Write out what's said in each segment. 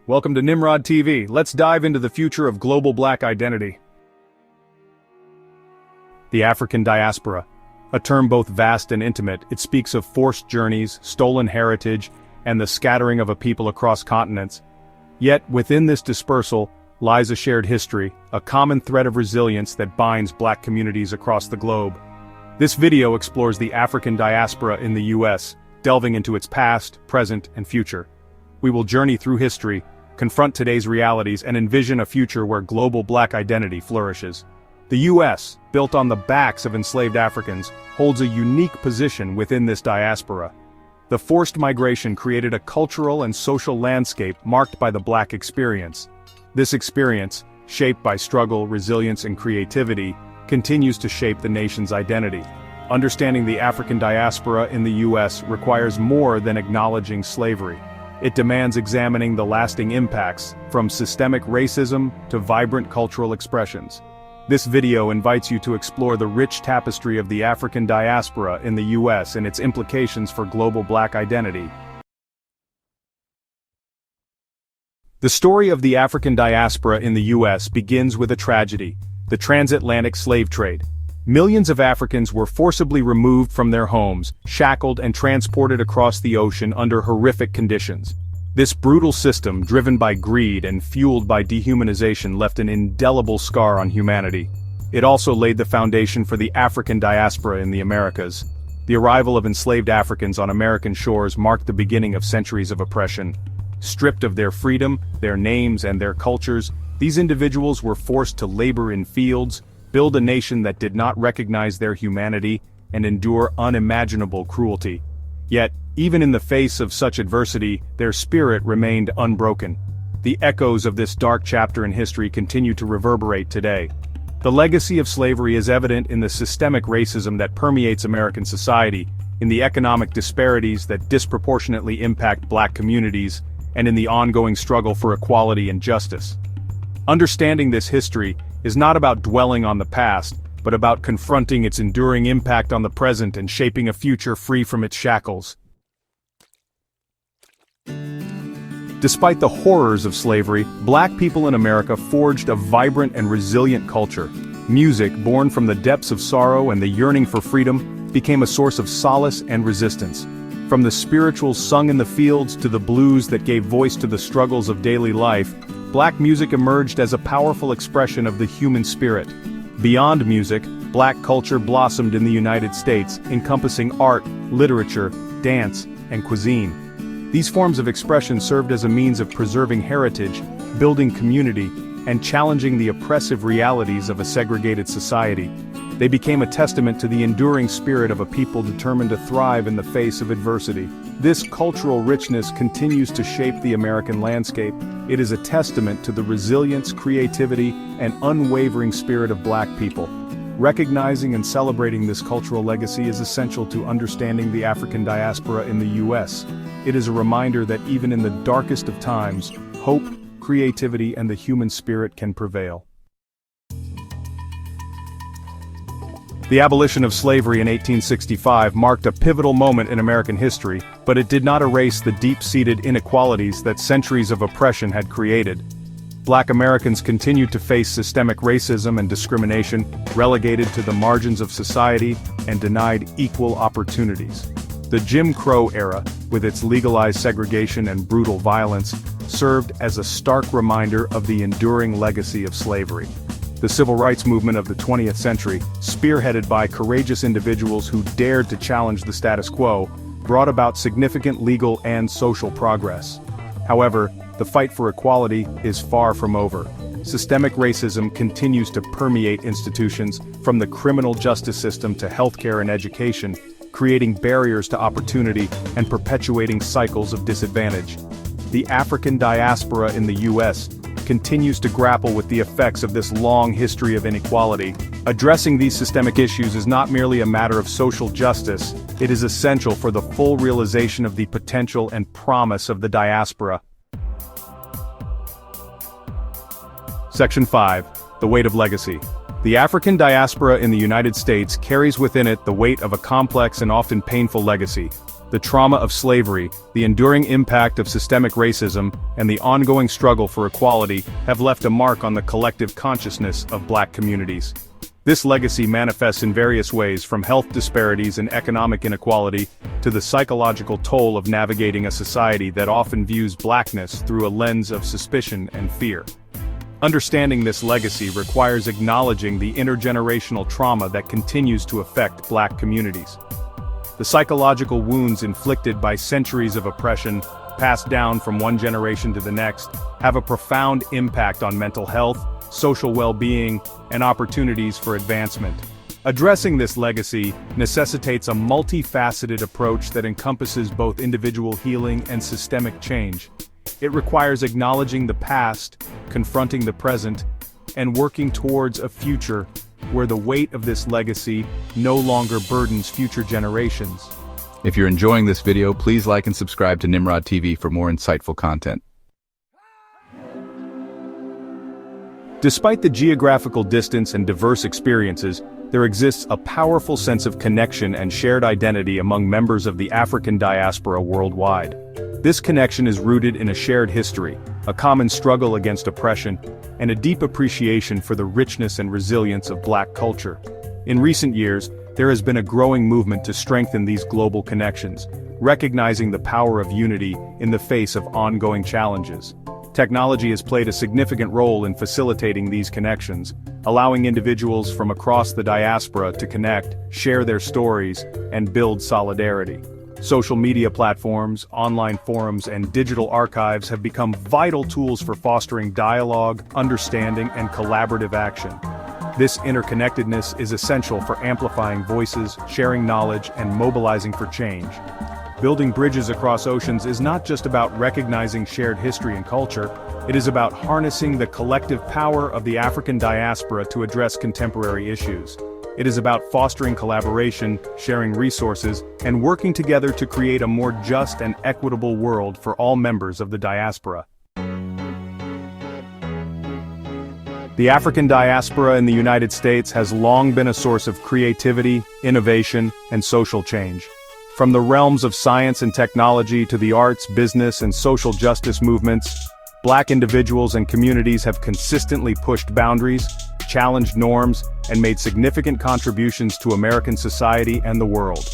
Welcome to NIMROD TV. Let's dive into the future of global Black identity. The African diaspora. A term both vast and intimate, it speaks of forced journeys, stolen heritage, and the scattering of a people across continents. Yet, within this dispersal, lies a shared history, a common thread of resilience that binds Black communities across the globe. This video explores the African diaspora in the U.S., delving into its past, present, and future. We will journey through history, confront today's realities, and envision a future where global Black identity flourishes. The U.S., built on the backs of enslaved Africans, holds a unique position within this diaspora. The forced migration created a cultural and social landscape marked by the Black experience. This experience, shaped by struggle, resilience, and creativity, continues to shape the nation's identity. Understanding the African diaspora in the U.S. requires more than acknowledging slavery. It demands examining the lasting impacts, from systemic racism to vibrant cultural expressions. This video invites you to explore the rich tapestry of the African diaspora in the U.S. and its implications for global Black identity. The story of the African diaspora in the U.S. begins with a tragedy: the transatlantic slave trade. Millions of Africans were forcibly removed from their homes, shackled and transported across the ocean under horrific conditions. This brutal system, driven by greed and fueled by dehumanization, left an indelible scar on humanity. It also laid the foundation for the African diaspora in the Americas. The arrival of enslaved Africans on American shores marked the beginning of centuries of oppression. Stripped of their freedom, their names, and their cultures, these individuals were forced to labor in fields, build a nation that did not recognize their humanity, and endure unimaginable cruelty. Yet, even in the face of such adversity, their spirit remained unbroken. The echoes of this dark chapter in history continue to reverberate today. The legacy of slavery is evident in the systemic racism that permeates American society, in the economic disparities that disproportionately impact Black communities, and in the ongoing struggle for equality and justice. Understanding this history is not about dwelling on the past, but about confronting its enduring impact on the present and shaping a future free from its shackles. Despite the horrors of slavery, Black people in America forged a vibrant and resilient culture. Music, born from the depths of sorrow and the yearning for freedom, became a source of solace and resistance. From the spirituals sung in the fields to the blues that gave voice to the struggles of daily life, Black music emerged as a powerful expression of the human spirit. Beyond music, Black culture blossomed in the United States, encompassing art, literature, dance, and cuisine. These forms of expression served as a means of preserving heritage, building community, and challenging the oppressive realities of a segregated society. They became a testament to the enduring spirit of a people determined to thrive in the face of adversity. This cultural richness continues to shape the American landscape. It is a testament to the resilience, creativity, and unwavering spirit of Black people. Recognizing and celebrating this cultural legacy is essential to understanding the African diaspora in the U.S. It is a reminder that even in the darkest of times, hope, creativity, and the human spirit can prevail. The abolition of slavery in 1865 marked a pivotal moment in American history, but it did not erase the deep-seated inequalities that centuries of oppression had created. Black Americans continued to face systemic racism and discrimination, relegated to the margins of society, and denied equal opportunities. The Jim Crow era, with its legalized segregation and brutal violence, served as a stark reminder of the enduring legacy of slavery. The civil rights movement of the 20th century, spearheaded by courageous individuals who dared to challenge the status quo, brought about significant legal and social progress. However, the fight for equality is far from over. Systemic racism continues to permeate institutions, from the criminal justice system to healthcare and education, creating barriers to opportunity and perpetuating cycles of disadvantage. The African diaspora in the U.S. continues to grapple with the effects of this long history of inequality. Addressing these systemic issues is not merely a matter of social justice, it is essential for the full realization of the potential and promise of the diaspora. Section 5. The Weight of Legacy. The African diaspora in the United States carries within it the weight of a complex and often painful legacy. The trauma of slavery, the enduring impact of systemic racism, and the ongoing struggle for equality have left a mark on the collective consciousness of Black communities. This legacy manifests in various ways, from health disparities and economic inequality to the psychological toll of navigating a society that often views Blackness through a lens of suspicion and fear. Understanding this legacy requires acknowledging the intergenerational trauma that continues to affect Black communities. The psychological wounds inflicted by centuries of oppression, passed down from one generation to the next, have a profound impact on mental health, social well-being, and opportunities for advancement. Addressing this legacy necessitates a multifaceted approach that encompasses both individual healing and systemic change. It requires acknowledging the past, confronting the present, and working towards a future where the weight of this legacy no longer burdens future generations. If you're enjoying this video, please like and subscribe to NIMROD TV for more insightful content. Despite the geographical distance and diverse experiences, there exists a powerful sense of connection and shared identity among members of the African diaspora worldwide. This connection is rooted in a shared history, a common struggle against oppression, and a deep appreciation for the richness and resilience of Black culture. In recent years, there has been a growing movement to strengthen these global connections, recognizing the power of unity in the face of ongoing challenges. Technology has played a significant role in facilitating these connections, allowing individuals from across the diaspora to connect, share their stories, and build solidarity. Social media platforms, online forums, and digital archives have become vital tools for fostering dialogue, understanding, and collaborative action. This interconnectedness is essential for amplifying voices, sharing knowledge, and mobilizing for change. Building bridges across oceans is not just about recognizing shared history and culture, it is about harnessing the collective power of the African diaspora to address contemporary issues. It is about fostering collaboration, sharing resources, and working together to create a more just and equitable world for all members of the diaspora. The African diaspora in the United States has long been a source of creativity, innovation, and social change. From the realms of science and technology to the arts, business, and social justice movements, Black individuals and communities have consistently pushed boundaries, challenged norms, and made significant contributions to American society and the world.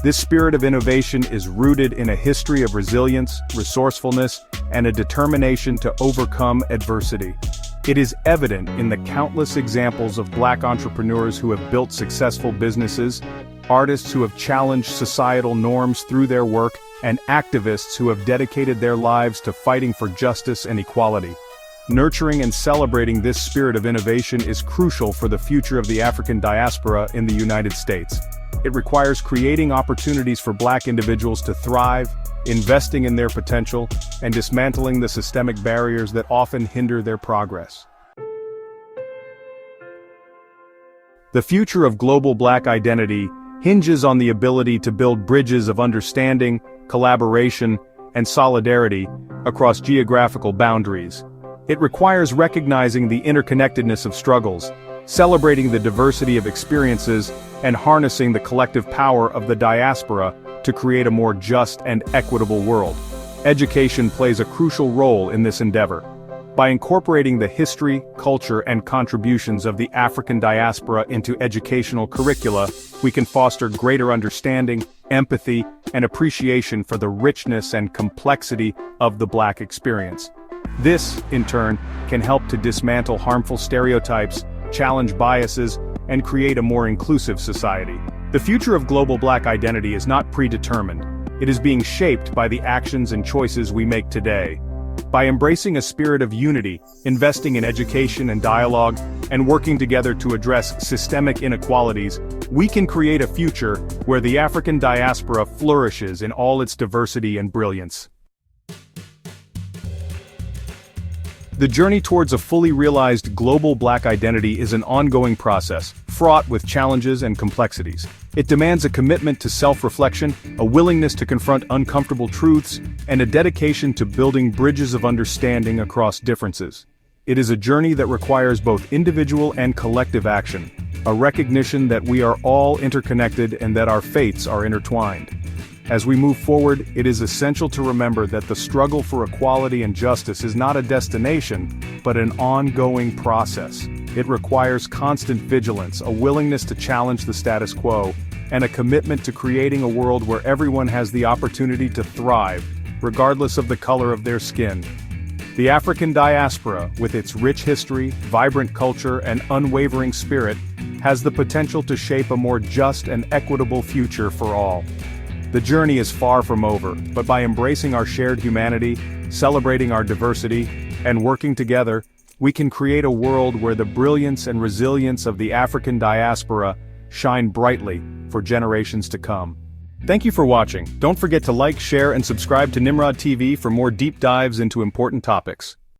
This spirit of innovation is rooted in a history of resilience, resourcefulness, and a determination to overcome adversity. It is evident in the countless examples of Black entrepreneurs who have built successful businesses, artists who have challenged societal norms through their work, and activists who have dedicated their lives to fighting for justice and equality. Nurturing and celebrating this spirit of innovation is crucial for the future of the African diaspora in the United States. It requires creating opportunities for Black individuals to thrive, investing in their potential, and dismantling the systemic barriers that often hinder their progress. The future of global Black identity hinges on the ability to build bridges of understanding, collaboration, and solidarity across geographical boundaries. It requires recognizing the interconnectedness of struggles, celebrating the diversity of experiences, and harnessing the collective power of the diaspora to create a more just and equitable world. Education plays a crucial role in this endeavor. By incorporating the history, culture, and contributions of the African diaspora into educational curricula, we can foster greater understanding, empathy, and appreciation for the richness and complexity of the Black experience. This, in turn, can help to dismantle harmful stereotypes, challenge biases, and create a more inclusive society. The future of global Black identity is not predetermined. It is being shaped by the actions and choices we make today. By embracing a spirit of unity, investing in education and dialogue, and working together to address systemic inequalities, we can create a future where the African diaspora flourishes in all its diversity and brilliance. The journey towards a fully realized global Black identity is an ongoing process, fraught with challenges and complexities. It demands a commitment to self-reflection, a willingness to confront uncomfortable truths, and a dedication to building bridges of understanding across differences. It is a journey that requires both individual and collective action, a recognition that we are all interconnected and that our fates are intertwined. As we move forward, it is essential to remember that the struggle for equality and justice is not a destination, but an ongoing process. It requires constant vigilance, a willingness to challenge the status quo, and a commitment to creating a world where everyone has the opportunity to thrive, regardless of the color of their skin. The African diaspora, with its rich history, vibrant culture, and unwavering spirit, has the potential to shape a more just and equitable future for all. The journey is far from over, but by embracing our shared humanity, celebrating our diversity, and working together, we can create a world where the brilliance and resilience of the African diaspora shine brightly for generations to come. Thank you for watching. Don't forget to like, share, and subscribe to NIMROD TV for more deep dives into important topics.